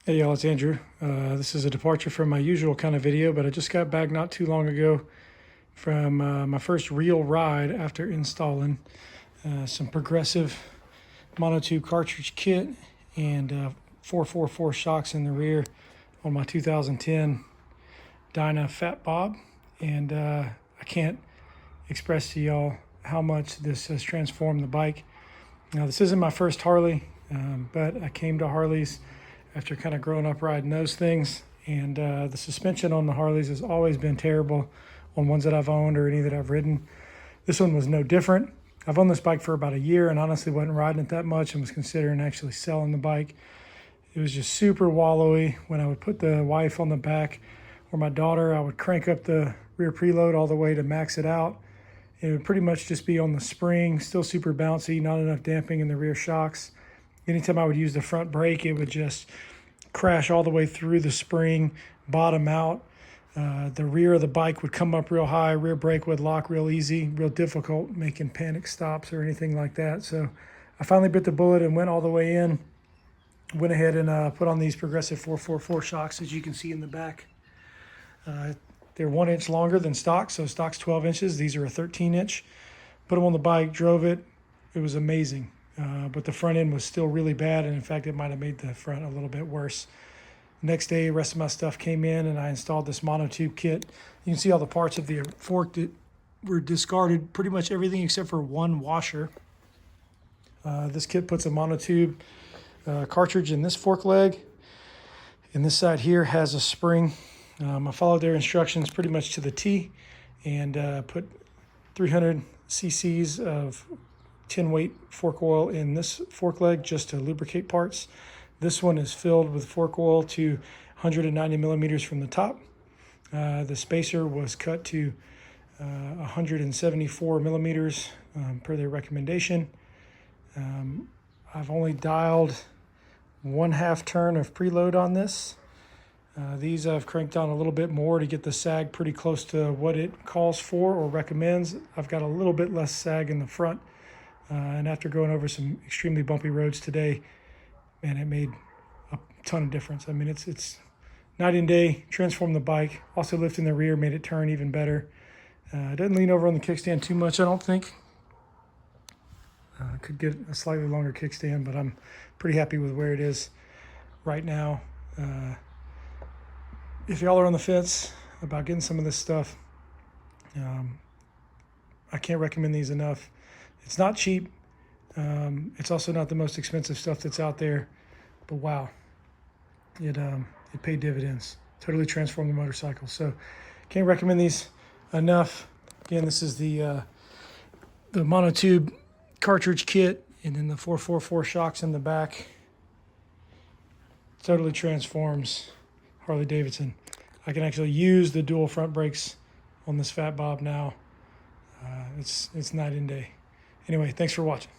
Hey y'all, it's Andrew. This is a departure from my usual kind of video, but I just got back not too long ago from my first real ride after installing some progressive monotube cartridge kit and 444 shocks in the rear on my 2010 Dyna Fat Bob. And I can't express to y'all how much this has transformed the bike. Now, this isn't my first Harley, but I came to Harley's after kind of growing up riding those things. And the suspension on the Harleys has always been terrible on ones that I've owned or any that I've ridden. This one was no different. I've owned this bike for about a year and honestly wasn't riding it that much and was considering actually selling the bike. It was just super wallowy. When I would put the wife on the back or my daughter, I would crank up the rear preload all the way to max it out. It would pretty much just be on the spring, still super bouncy, not enough damping in the rear shocks. Anytime I would use the front brake, it would just crash all the way through the spring, bottom out. The rear of the bike would come up real high, rear brake would lock real easy, real difficult making panic stops or anything like that. So I finally bit the bullet and went all the way in. Went ahead and put on these progressive 444 shocks, as you can see in the back. They're 1 inch longer than stock, so stock's 12 inches. These are a 13-inch. Put them on the bike, drove it. It was amazing. But the front end was still really bad, and in fact, it might have made the front a little bit worse. Next day, the rest of my stuff came in, and I installed this monotube kit. You can see all the parts of the fork that were discarded, pretty much everything except for one washer. This kit puts a monotube cartridge in this fork leg, and this side here has a spring. I followed their instructions pretty much to the T, and put 300 cc's of 10-weight fork oil in this fork leg just to lubricate parts. This one is filled with fork oil to 190 millimeters from the top. The spacer was cut to 174 millimeters per their recommendation. I've only dialed 1/2 turn of preload on this. These I've cranked down a little bit more to get the sag pretty close to what it calls for or recommends. I've got a little bit less sag in the front. And after going over some extremely bumpy roads today, man, it made a ton of difference. I mean, it's night and day, transformed the bike. Also lifting the rear made it turn even better. It doesn't lean over on the kickstand too much, I don't think. Could get a slightly longer kickstand, but I'm pretty happy with where it is right now. If y'all are on the fence about getting some of this stuff, I can't recommend these enough. It's not cheap. It's also not the most expensive stuff that's out there, but wow, it paid dividends. Totally transformed the motorcycle. So can't recommend these enough. Again, this is the monotube cartridge kit, and then the 444 shocks in the back. Totally transforms Harley Davidson. I can actually use the dual front brakes on this Fat Bob now. It's night and day. Anyway, thanks for watching.